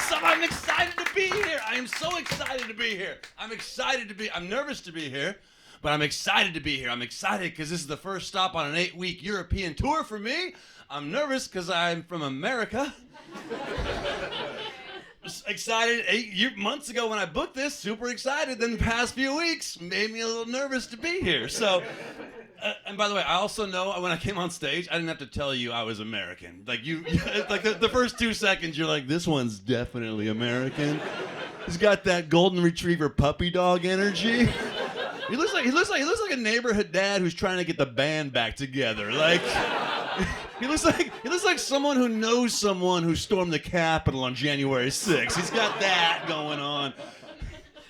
So I'm excited to be here. I am so excited to be here. I'm nervous to be here, but I'm excited to be here. I'm excited because this is the first stop on an 8-week European tour for me. I'm nervous because I'm from America. Excited 8 months ago when I booked this, super excited. Then the past few weeks made me a little nervous to be here. So, and by the way, I also know when I came on stage, I didn't have to tell you I was American. Like like the first 2 seconds, you're like, this one's definitely American. He's got that golden retriever puppy dog energy. He looks like a neighborhood dad who's trying to get the band back together. Like. He looks like someone who knows someone who stormed the Capitol on January 6th. He's got that going on.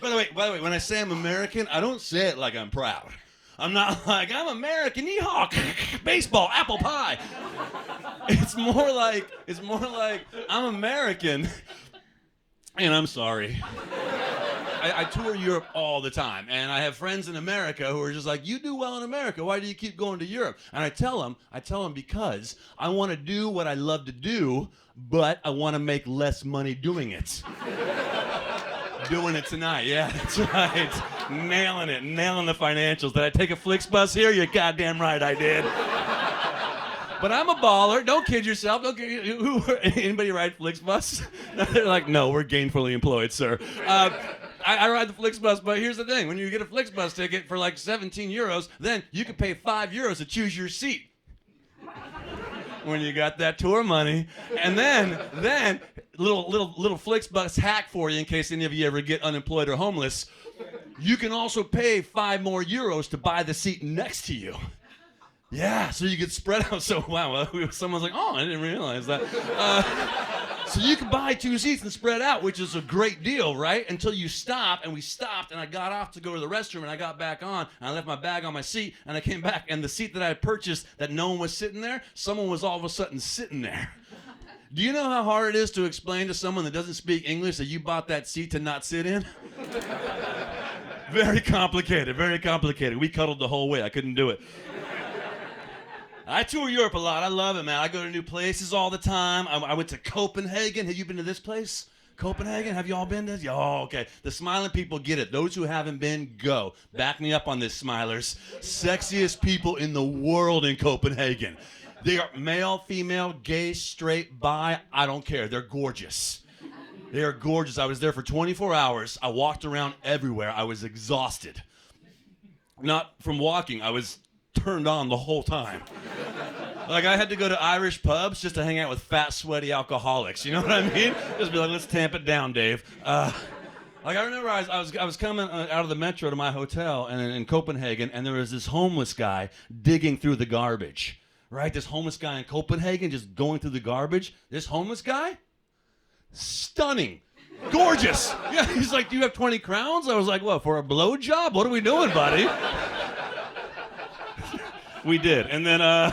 By the way, when I say I'm American, I don't say it like I'm proud. I'm not like, I'm American, yeehaw, baseball, apple pie. It's more like I'm American, and I'm sorry. I tour Europe all the time, and I have friends in America who are just like, you do well in America, why do you keep going to Europe? And I tell them because I want to do what I love to do, but I want to make less money doing it. Doing it tonight, yeah, that's right. Nailing the financials. Did I take a FlixBus here? You're goddamn right I did. But I'm a baller. Don't kid yourself. Anybody ride FlixBus? They're like, no, we're gainfully employed, sir. I ride the FlixBus, but here's the thing. When you get a FlixBus ticket for like 17 euros, then you can pay 5 euros to choose your seat. When you got that tour money. And then little FlixBus hack for you in case any of you ever get unemployed or homeless. You can also pay 5 more euros to buy the seat next to you. Yeah, so you could spread out. So, wow, someone's like, oh, I didn't realize that. So you can buy 2 seats and spread out, which is a great deal, right? Until you stop, and we stopped, and I got off to go to the restroom, and I got back on, and I left my bag on my seat, and I came back, and the seat that I had purchased that no one was sitting there, someone was all of a sudden sitting there. Do you know how hard it is to explain to someone that doesn't speak English that you bought that seat to not sit in? Very complicated, very complicated. We cuddled the whole way. I couldn't do it. I tour Europe a lot. I love it, man. I go to new places all the time. I went to Copenhagen. Have you been to this place? Copenhagen? Have you all been to? Oh, okay. The smiling people get it. Those who haven't been, go. Back me up on this, smilers. Sexiest people in the world in Copenhagen. They are male, female, gay, straight, bi. I don't care. They're gorgeous. They are gorgeous. I was there for 24 hours. I walked around everywhere. I was exhausted. Not from walking. I was turned on the whole time. Like, I had to go to Irish pubs just to hang out with fat, sweaty alcoholics. You know what I mean? Just be like, let's tamp it down, Dave. Like, I remember I was coming out of the metro to my hotel in Copenhagen, and there was this homeless guy digging through the garbage. Right? This homeless guy in Copenhagen just going through the garbage. This homeless guy? Stunning. Gorgeous. Yeah, he's like, do you have 20 crowns? I was like, what, for a blowjob? What are we doing, buddy? We did. And then, I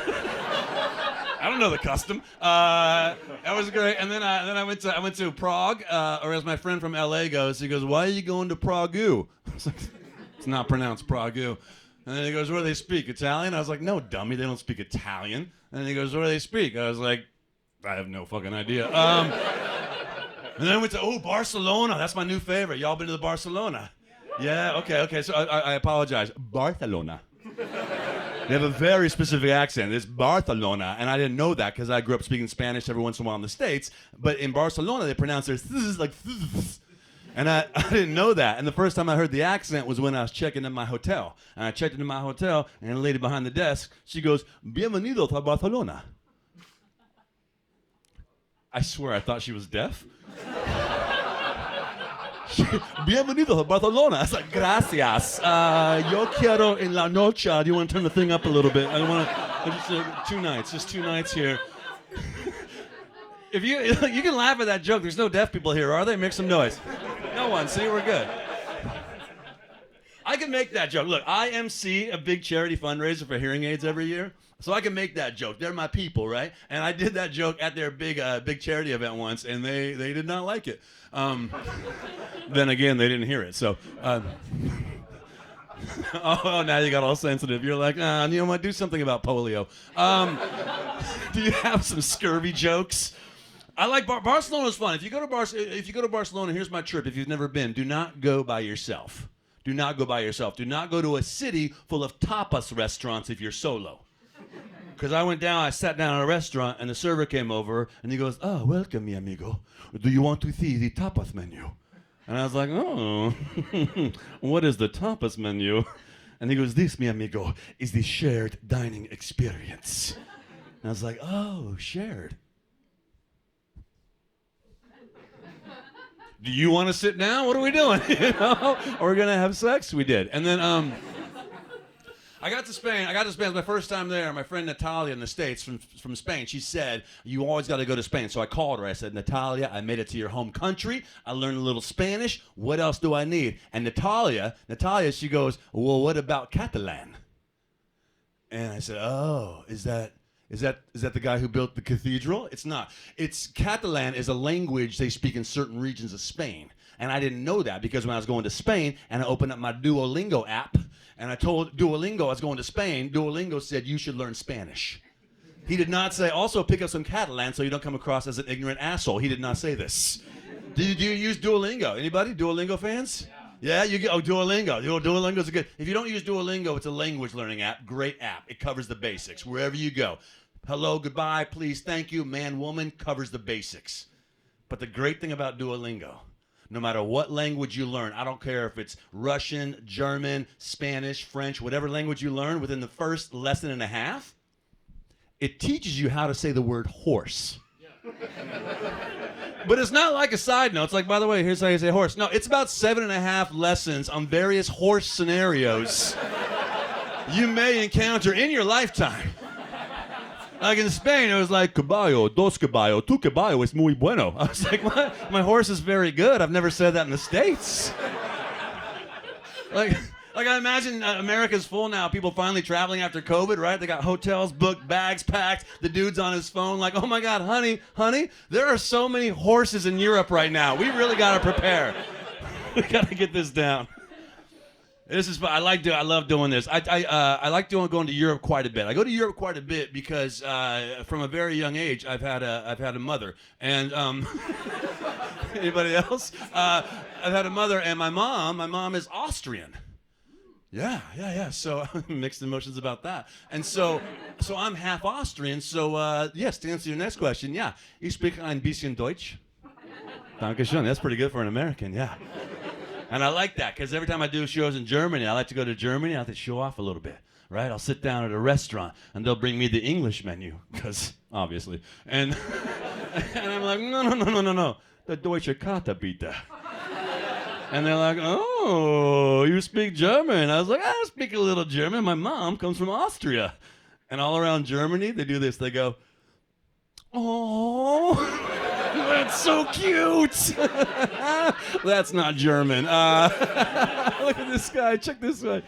don't know the custom. That was great. And then I went to Prague, or as my friend from LA goes, he goes, why are you going to Prague? I was like, it's not pronounced Prague. And then he goes, what do they speak? Italian? I was like, no, dummy, they don't speak Italian. And then he goes, what do they speak? I was like, I have no fucking idea. And then I went to, Barcelona. That's my new favorite. Y'all been to the Barcelona? Yeah, okay. So I apologize. Barcelona. They have a very specific accent. It's Barcelona, and I didn't know that because I grew up speaking Spanish every once in a while in the States. But in Barcelona, they pronounce their th like th, and I didn't know that. And the first time I heard the accent was when I was checking in my hotel. And I checked into my hotel, and the lady behind the desk, she goes, "Bienvenido a Barcelona." I swear I thought she was deaf. Bienvenido a Barcelona. I was like, gracias. Yo quiero en la noche. Do you want to turn the thing up a little bit? I want to, just 2 nights here. If you can laugh at that joke. There's no deaf people here, are they? Make some noise. No one. See, we're good. I can make that joke. Look, I MC a big charity fundraiser for hearing aids every year. So I can make that joke. They're my people, right? And I did that joke at their big charity event once, and they did not like it. Then again, they didn't hear it. So, now you got all sensitive. You're like, you know what? Do something about polio. Do you have some scurvy jokes? I like Barcelona's fun. If you go to Barcelona, here's my trip. If you've never been, do not go by yourself. Do not go by yourself. Do not go to a city full of tapas restaurants if you're solo. Because I sat down at a restaurant, and the server came over, and he goes, "Oh, welcome, mi amigo. Do you want to see the tapas menu?" And I was like, "Oh, what is the tapas menu?" And he goes, "This, mi amigo, is the shared dining experience." And I was like, "Oh, shared. Do you want to sit down? What are we doing? You know? Are we going to have sex?" We did. And then I got to Spain. It was my first time there. My friend Natalia in the States from Spain, she said, "You always got to go to Spain." So I called her. I said, "Natalia, I made it to your home country. I learned a little Spanish. What else do I need?" And Natalia, she goes, "Well, what about Catalan?" And I said, "Oh, is that the guy who built the cathedral?" It's not. Catalan is a language they speak in certain regions of Spain. And I didn't know that because when I was going to Spain and I opened up my Duolingo app and I told Duolingo I was going to Spain, Duolingo said, "You should learn Spanish." He did not say, "Also pick up some Catalan so you don't come across as an ignorant asshole." He did not say this. Do you use Duolingo? Anybody? Duolingo fans? Yeah, Duolingo. Duolingo's good. If you don't use Duolingo, it's a language learning app. Great app. It covers the basics wherever you go. Hello, goodbye, please, thank you, man, woman, covers the basics. But the great thing about Duolingo, no matter what language you learn, I don't care if it's Russian, German, Spanish, French, whatever language you learn, within the first lesson and a half, it teaches you how to say the word horse. But it's not like a side note. It's like, by the way, here's how you say horse. No, it's about 7.5 lessons on various horse scenarios you may encounter in your lifetime. Like in Spain, it was like, "Caballo, dos caballo, tu caballo es muy bueno." I was like, "What? My horse is very good." I've never said that in the States. Like I imagine America's full now. People finally traveling after COVID, right? They got hotels booked, bags packed. The dude's on his phone like, "Oh my God, honey, there are so many horses in Europe right now. We really got to prepare. We got to get this down." This is fun. I love doing this. I like going to Europe quite a bit. I go to Europe quite a bit because from a very young age I've had a mother. And anybody else? I've had a mother, and my mom is Austrian. Yeah. So mixed emotions about that. And so I'm half Austrian. So yes, to answer your next question, yeah, ich spreche ein bisschen Deutsch. Dankeschön. That's pretty good for an American. Yeah. And I like that because every time I do shows in Germany, I like to go to Germany. I like to show off a little bit, right? I'll sit down at a restaurant and they'll bring me the English menu because obviously, and I'm like, no, the Deutsche Karte bitte. And they're like, "Oh, you speak German?" I was like, "I speak a little German. My mom comes from Austria." And all around Germany, they do this. They go, "Oh." That's so cute. That's not German. Look at this guy. Check this guy.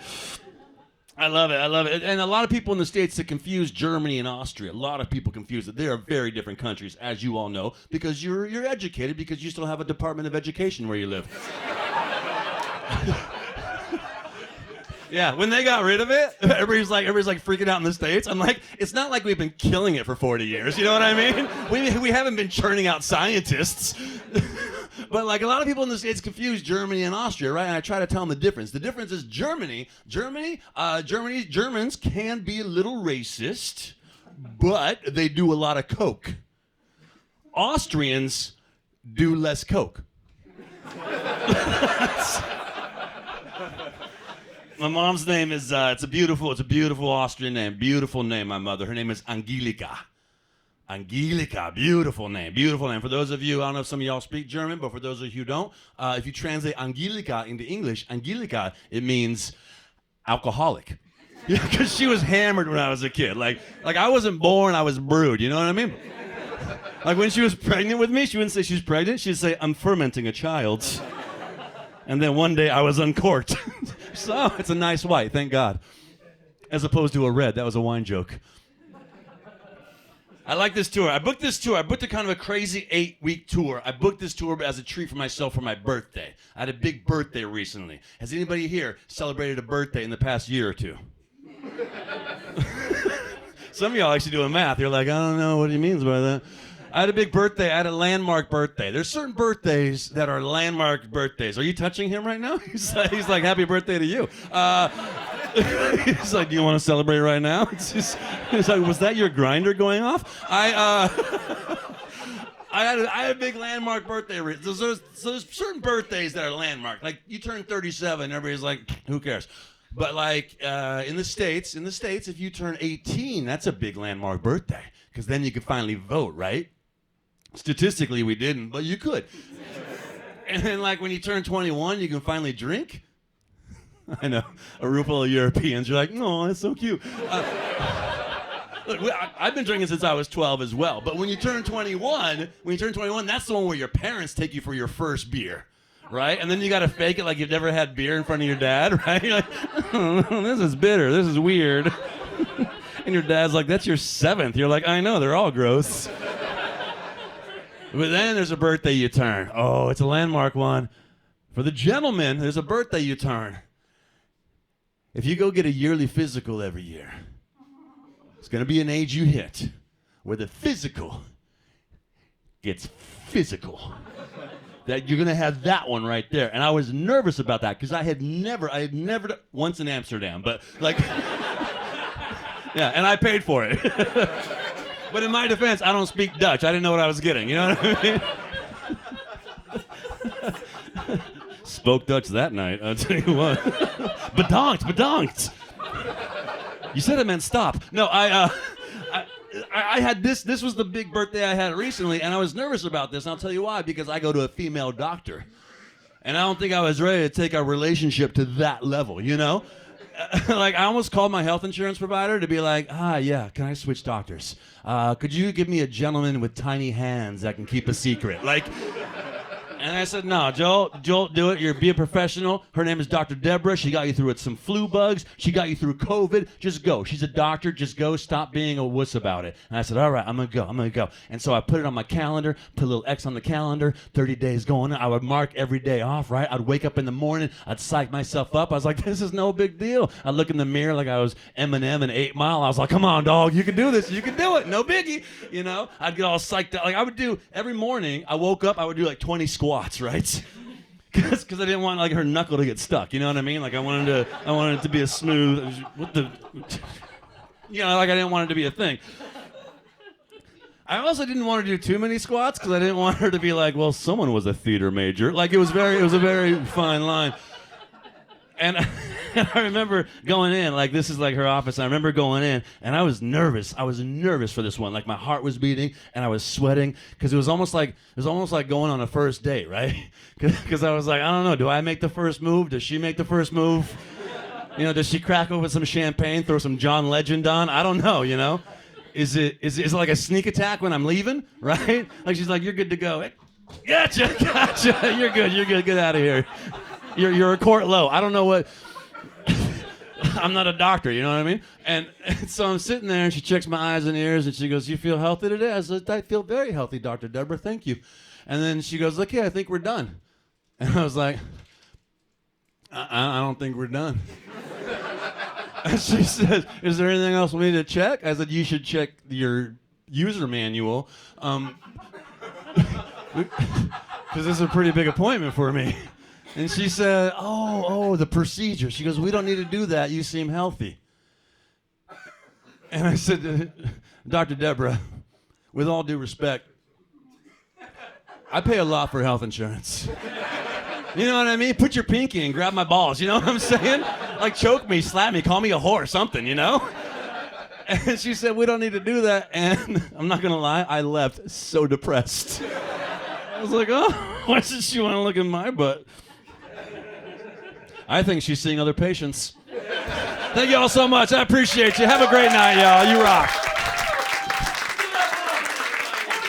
I love it. And a lot of people in the States that confuse Germany and Austria. A lot of people confuse it. They are very different countries, as you all know, because you're educated, because you still have a Department of Education where you live. Yeah, when they got rid of it, everybody's like freaking out in the States. I'm like, it's not like we've been killing it for 40 years. You know what I mean? We haven't been churning out scientists. But like a lot of people in the States confuse Germany and Austria, right? And I try to tell them the difference. The difference is Germans can be a little racist, but they do a lot of coke. Austrians do less coke. My mom's name is, it's a beautiful Austrian name. Beautiful name, my mother. Her name is Angelica. Angelica, beautiful name. For those of you, I don't know if some of y'all speak German, but for those of you who don't, if you translate Angelica into English, Angelica, it means alcoholic. Yeah, because she was hammered when I was a kid. Like I wasn't born, I was brewed, you know what I mean? Like when she was pregnant with me, she wouldn't say she's pregnant, she'd say, "I'm fermenting a child." And then one day I was uncorked. So it's a nice white, thank God. As opposed to a red. That was a wine joke. I like this tour. I booked a kind of a crazy 8-week tour. I booked this tour as a treat for myself for my birthday. I had a big birthday recently. Has anybody here celebrated a birthday in the past year or two? Some of y'all actually doing math. You're like, "I don't know what he means by that." I had a big birthday. I had a landmark birthday. There's certain birthdays that are landmark birthdays. Are you touching him right now? He's like, happy birthday to you. He's like, do you want to celebrate right now? He's like, was that your grinder going off? I had a big landmark birthday. So there's certain birthdays that are landmark. Like you turn 37, everybody's like, who cares? But like in the States, if you turn 18, that's a big landmark birthday because then you can finally vote, right? Statistically, we didn't, but you could. And then like when you turn 21, you can finally drink. I know, a room full of Europeans. You're like, no, that's so cute. Look, I've been drinking since I was 12 as well. But when you turn 21, that's the one where your parents take you for your first beer, right? And then you got to fake it like you've never had beer in front of your dad, right? You're like, oh, this is bitter. This is weird. And your dad's like, that's your 7th. You're like, I know, they're all gross. But then there's a birthday you turn. Oh, it's a landmark one. For the gentleman, there's a birthday you turn. If you go get a yearly physical every year, it's going to be an age you hit where the physical gets physical. That you're going to have that one right there. And I was nervous about that because I had never, once in Amsterdam, but like, yeah, and I paid for it. But in my defense, I don't speak Dutch. I didn't know what I was getting. You know what I mean? Spoke Dutch that night, I'll tell you what. Bedankt. You said it meant stop. No, I had this was the big birthday I had recently, and I was nervous about this, and I'll tell you why, because I go to a female doctor. And I don't think I was ready to take our relationship to that level, you know? Like, I almost called my health insurance provider to be like, yeah, can I switch doctors? Could you give me a gentleman with tiny hands that can keep a secret? Like, and I said, no, Joel, do it. Be a professional. Her name is Dr. Deborah. She got you through some flu bugs. She got you through COVID. Just go. She's a doctor. Just go. Stop being a wuss about it. And I said, all right, I'm going to go. And so I put it on my calendar, put a little X on the calendar, 30 days going. I would mark every day off, right? I'd wake up in the morning. I'd psych myself up. I was like, this is no big deal. I'd look in the mirror like I was Eminem in 8 Mile. I was like, come on, dog. You can do this. You can do it. No biggie. You know, I'd get all psyched out. Like I would do every morning. I woke up. I would do like 20 squats, right? Because I didn't want like her knuckle to get stuck. You know what I mean? Like I wanted it to be a smooth. Like I didn't want it to be a thing. I also didn't want to do too many squats because I didn't want her to be like, well, someone was a theater major. Like it was a very fine line. And I remember going in, like this is like her office. And I remember going in, and I was nervous. I was nervous for this one. Like my heart was beating, and I was sweating because it was almost like going on a first date, right? Because I was like, I don't know. Do I make the first move? Does she make the first move? You know, does she crack open some champagne, throw some John Legend on? I don't know. You know, is it like a sneak attack when I'm leaving, right? Like she's like, you're good to go. Gotcha. You're good. Get out of here. You're a court low. I don't know what. I'm not a doctor, you know what I mean? And so I'm sitting there, and she checks my eyes and ears, and she goes, "You feel healthy today?" I said, "I feel very healthy, Dr. Deborah. Thank you." And then she goes, "Okay, I think we're done." And I was like, I don't think we're done. And she says, "Is there anything else we need to check?" I said, "You should check your user manual, because this is a pretty big appointment for me." And she said, oh, the procedure. She goes, "We don't need to do that. You seem healthy." And I said, "Dr. Deborah, with all due respect, I pay a lot for health insurance." You know what I mean? Put your pinky and grab my balls. You know what I'm saying? Like choke me, slap me, call me a whore, something, you know? And she said, "We don't need to do that." And I'm not going to lie, I left so depressed. I was like, oh, why does she want to look at my butt? I think she's seeing other patients. Thank you all so much. I appreciate you. Have a great night, y'all. You rock.